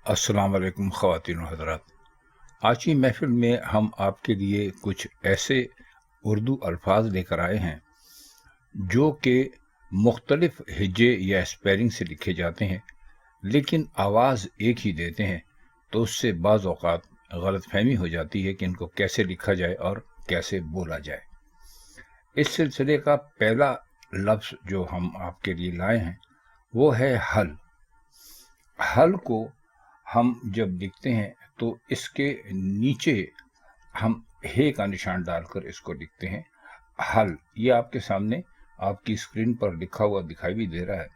अस्सलाम वालेकुम ख़वातीन और हज़रात। आज की महफ़िल में हम आपके लिए कुछ ऐसे उर्दू अल्फाज लेकर आए हैं जो कि मुख्तलिफ हिज्जे या स्पेलिंग से लिखे जाते हैं, लेकिन आवाज़ एक ही देते हैं। तो उससे बाज़ औक़ात गलतफ़हमी हो जाती है कि इनको कैसे लिखा जाए और कैसे बोला जाए। इस सिलसिले का पहला लफ्ज़ जो हम आपके लिए लाए हैं वो है हल। हल को हम जब लिखते हैं तो इसके नीचे हम हे का निशान डालकर इसको लिखते हैं हल। ये आपके सामने आपकी स्क्रीन पर लिखा हुआ दिखाई भी दे रहा है।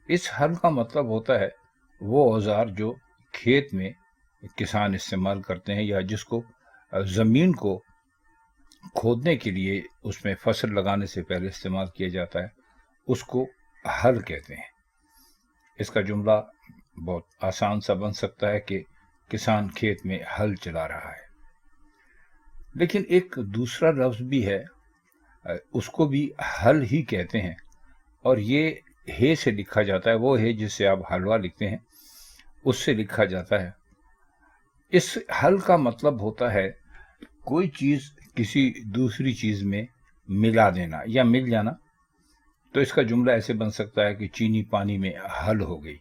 इस हल का मतलब होता है वो औजार जो खेत में किसान इस्तेमाल करते हैं या जिसको ज़मीन को खोदने के लिए उसमें फसल लगाने से पहले इस्तेमाल किया जाता है, उसको हल कहते हैं। इसका जुमला बहुत आसान सा बन सकता है कि किसान खेत में हल चला रहा है। लेकिन एक दूसरा लफ्ज़ भी है, उसको भी हल ही कहते हैं और ये हे से लिखा जाता है। वो हे जिससे आप हलवा लिखते हैं उससे लिखा जाता है। इस हल का मतलब होता है कोई चीज़ किसी दूसरी चीज़ में मिला देना या मिल जाना। तो इसका जुमला ऐसे बन सकता है कि चीनी पानी में हल हो गई।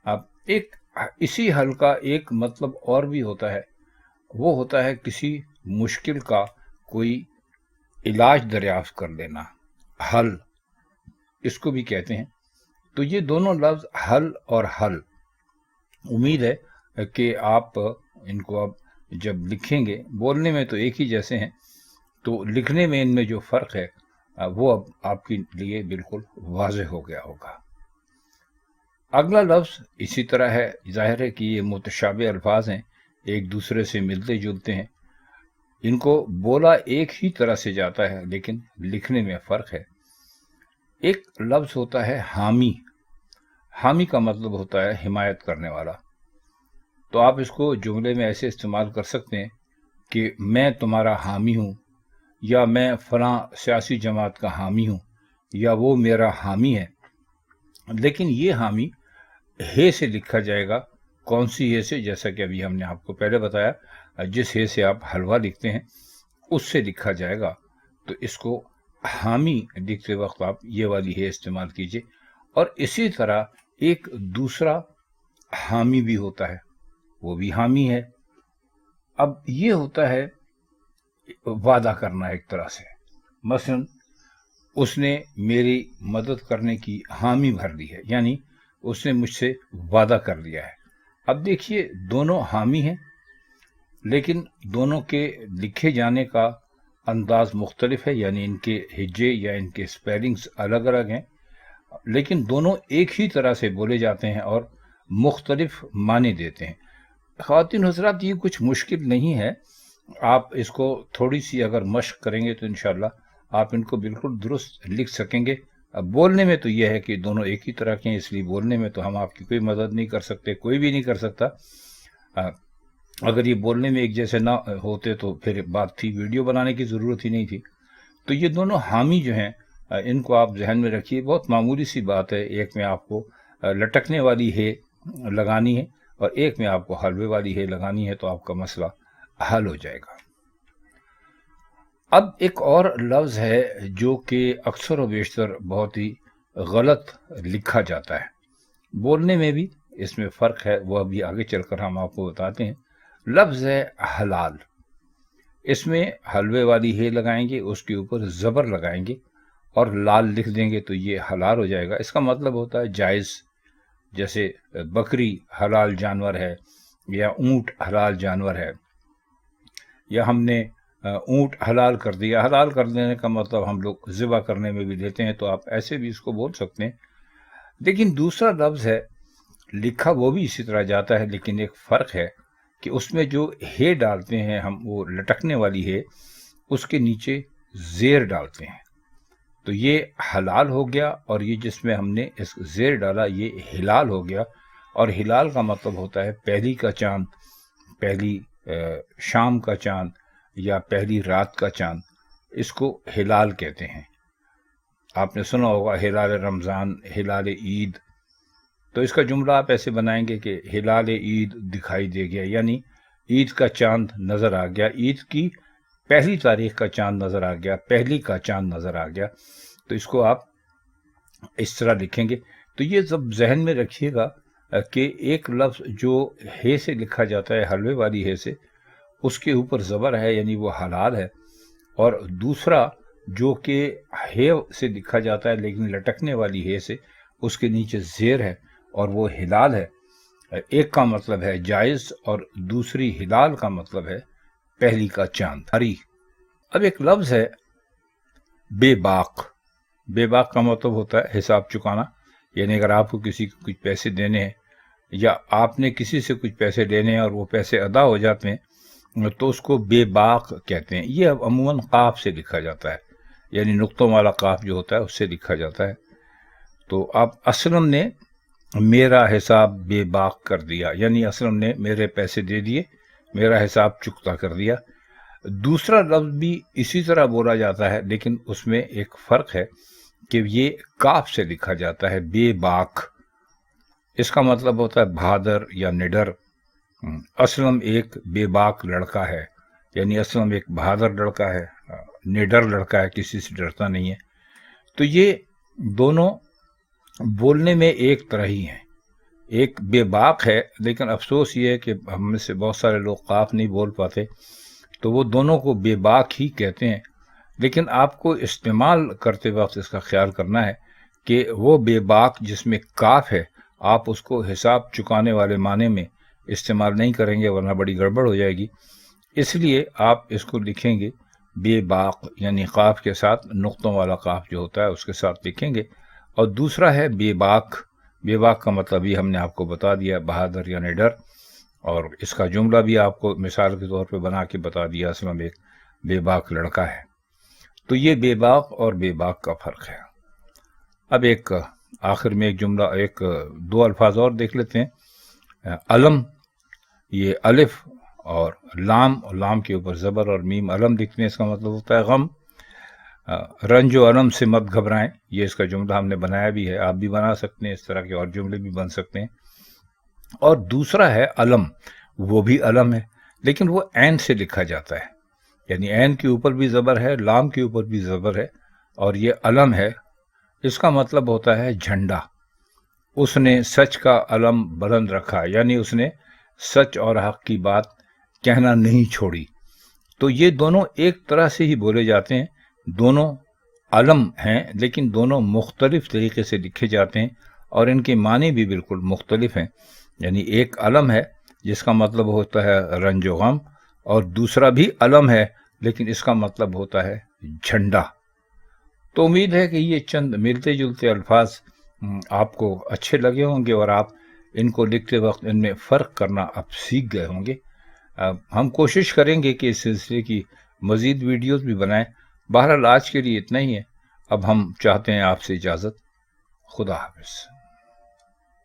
अब एक इसी हल का एक मतलब और भी होता है, वो होता है किसी मुश्किल का कोई इलाज दरियाफ्त कर लेना, हल इसको भी कहते हैं। तो ये दोनों लफ्ज़ हल और हल, उम्मीद है कि आप इनको अब जब लिखेंगे, बोलने में तो एक ही जैसे हैं, तो लिखने में इनमें जो फ़र्क है वो अब आपके लिए बिल्कुल वाज़ेह हो गया होगा। अगला लफ्ज़ इसी तरह है। ज़ाहिर है कि ये मुतशाबे अल्फाज हैं, एक दूसरे से मिलते जुलते हैं। इनको बोला एक ही तरह से जाता है लेकिन लिखने में फ़र्क है। एक लफ्ज़ होता है हामी। हामी का मतलब होता है हिमायत करने वाला। तो आप इसको जुमले में ऐसे इस्तेमाल कर सकते हैं कि मैं तुम्हारा हामी हूँ, या मैं फ़लाँ सियासी जमात का हामी हूँ, या वो मेरा हामी है। लेकिन ये हामी हे से लिखा जाएगा। कौन सी हे से? जैसा कि अभी हमने आपको पहले बताया, जिस हे से आप हलवा लिखते हैं उससे लिखा जाएगा। तो इसको हामी लिखते वक्त आप ये वाली हे इस्तेमाल कीजिए। और इसी तरह एक दूसरा हामी भी होता है, वो भी हामी है। अब ये होता है वादा करना एक तरह से। मसलन उसने मेरी मदद करने की हामी भर दी है, यानी उसने मुझसे वादा कर लिया है। अब देखिए दोनों हामी हैं, लेकिन दोनों के लिखे जाने का अंदाज मुख्तलिफ है, यानी इनके हिज्जे या इनके स्पेलिंग्स अलग अलग हैं, लेकिन दोनों एक ही तरह से बोले जाते हैं और मुख्तलिफ माने देते हैं। ख़वातीन हज़रात, ये कुछ मुश्किल नहीं है। आप इसको थोड़ी सी अगर मश्क करेंगे तो इंशाअल्लाह आप इनको बिल्कुल दुरुस्त लिख सकेंगे। अब बोलने में तो यह है कि दोनों एक ही तरह के हैं, इसलिए बोलने में तो हम आपकी कोई मदद नहीं कर सकते, कोई भी नहीं कर सकता। अगर ये बोलने में एक जैसे ना होते तो फिर बात थी, वीडियो बनाने की ज़रूरत ही नहीं थी। तो ये दोनों हामी जो हैं, इनको आप जहन में रखिए। बहुत मामूली सी बात है, एक में आपको लटकने वाली है लगानी है और एक में आपको हलवे वाली है लगानी है, तो आपका मसला हल हो जाएगा। अब एक और लफ्ज़ है जो कि अक्सर व बेशतर बहुत ही गलत लिखा जाता है, बोलने में भी इसमें फ़र्क है, वह भी आगे चलकर हम आपको बताते हैं। लफ्ज़ है हलाल। इसमें हलवे वाली हे लगाएंगे, उसके ऊपर ज़बर लगाएंगे और लाल लिख देंगे तो ये हलाल हो जाएगा। इसका मतलब होता है जायज़। जैसे बकरी हलाल जानवर है, या ऊँट हलाल जानवर है, या हमने ऊँट हलाल कर दिया। हलाल कर देने का मतलब हम लोग ज़िबा करने में भी लेते हैं, तो आप ऐसे भी इसको बोल सकते हैं। लेकिन दूसरा लफ्ज़ है, लिखा वो भी इसी तरह जाता है, लेकिन एक फ़र्क है कि उसमें जो हे डालते हैं हम, वो लटकने वाली है, उसके नीचे ज़ेर डालते हैं। तो ये हलाल हो गया, और ये जिसमें हमने इस ज़ेर डाला ये हिलाल हो गया। और हिलाल का मतलब होता है पहली का चाँद, पहली शाम का चाँद या पहली रात का चाँद, इसको हिलाल कहते हैं। आपने सुना होगा हिलाल रमज़ान, हिलाल ईद। تو اس کا جملہ آپ ایسے بنائیں گے کہ ہلال عید دکھائی دے گیا، یعنی عید کا چاند نظر آ گیا، عید کی پہلی تاریخ کا چاند نظر آ گیا، پہلی کا چاند نظر آ گیا. تو اس کو آپ اس طرح لکھیں گے. تو یہ سب ذہن میں رکھیے گا کہ ایک لفظ جو ہے سے لکھا جاتا ہے، حلوے والی ہے سے، اس کے اوپر زبر ہے یعنی وہ حلال ہے، اور دوسرا جو کہ ہے سے لکھا جاتا ہے لیکن لٹکنے والی ہے سے، اس کے نیچے زیر ہے اور وہ ہلال ہے. ایک کا مطلب ہے جائز اور دوسری ہلال کا مطلب ہے پہلی کا چاند. اب ایک لفظ ہے بے باک. بے باک کا مطلب ہوتا ہے حساب چکانا، یعنی اگر آپ کو کسی کو کچھ پیسے دینے ہیں یا آپ نے کسی سے کچھ پیسے لینے ہیں اور وہ پیسے ادا ہو جاتے ہیں تو اس کو بے باک کہتے ہیں. یہ عموماً قاف سے لکھا جاتا ہے، یعنی نقطوں والا قاف جو ہوتا ہے اس سے لکھا جاتا ہے. تو اب اسلم نے میرا حساب بے باک کر دیا، یعنی اسلم نے میرے پیسے دے دیے، میرا حساب چکتا کر دیا. دوسرا لفظ بھی اسی طرح بولا جاتا ہے لیکن اس میں ایک فرق ہے کہ یہ کاف سے لکھا جاتا ہے، بے باک. اس کا مطلب ہوتا ہے بہادر یا نڈر. اسلم ایک بے باک لڑکا ہے، یعنی اسلم ایک بہادر لڑکا ہے، نڈر لڑکا ہے، کسی سے ڈرتا نہیں ہے. تو یہ دونوں بولنے میں ایک طرح ہی ہیں. ایک بے باک ہے لیکن افسوس یہ ہے کہ ہم میں سے بہت سارے لوگ قاف نہیں بول پاتے، تو وہ دونوں کو بے باک ہی کہتے ہیں. لیکن آپ کو استعمال کرتے وقت اس کا خیال کرنا ہے کہ وہ بے باک جس میں کاف ہے آپ اس کو حساب چکانے والے معنی میں استعمال نہیں کریں گے ورنہ بڑی گڑبڑ ہو جائے گی. اس لیے آپ اس کو لکھیں گے بے باک، یعنی قاف کے ساتھ نقطوں والا قاف جو ہوتا ہے اس کے ساتھ لکھیں گے. اور دوسرا ہے بے باک. بے باک کا مطلب یہ ہم نے آپ کو بتا دیا، بہادر یا نڈر. اور اس کا جملہ بھی آپ کو مثال کے طور پہ بنا کے بتا دیا، اصل میں ایک بے باک لڑکا ہے. تو یہ بے باک اور بے باک کا فرق ہے. اب ایک آخر میں ایک جملہ، ایک دو الفاظ اور دیکھ لیتے ہیں. علم، یہ الف اور لام کے اوپر زبر اور میم علم لکھتے ہیں، اس کا مطلب ہوتا ہے غم. رنج و علم سے مت گھبرائیں، یہ اس کا جملہ ہم نے بنایا بھی ہے، آپ بھی بنا سکتے ہیں، اس طرح کے اور جملے بھی بن سکتے ہیں. اور دوسرا ہے علم، وہ بھی علم ہے لیکن وہ عین سے لکھا جاتا ہے، یعنی عین کے اوپر بھی زبر ہے، لام کے اوپر بھی زبر ہے، اور یہ علم ہے. اس کا مطلب ہوتا ہے جھنڈا. اس نے سچ کا علم بلند رکھا، یعنی اس نے سچ اور حق کی بات کہنا نہیں چھوڑی. تو یہ دونوں ایک طرح سے ہی بولے جاتے ہیں، دونوں علم ہیں لیکن دونوں مختلف طریقے سے لکھے جاتے ہیں اور ان کے معنی بھی بالکل مختلف ہیں. یعنی ایک علم ہے جس کا مطلب ہوتا ہے رنج و غم، اور دوسرا بھی علم ہے لیکن اس کا مطلب ہوتا ہے جھنڈا. تو امید ہے کہ یہ چند ملتے جلتے الفاظ آپ کو اچھے لگے ہوں گے اور آپ ان کو لکھتے وقت ان میں فرق کرنا اب سیکھ گئے ہوں گے. ہم کوشش کریں گے کہ اس سلسلے کی مزید ویڈیوز بھی بنائیں. بہرحال آج کے لیے اتنا ہی ہے. اب ہم چاہتے ہیں آپ سے اجازت. خدا حافظ.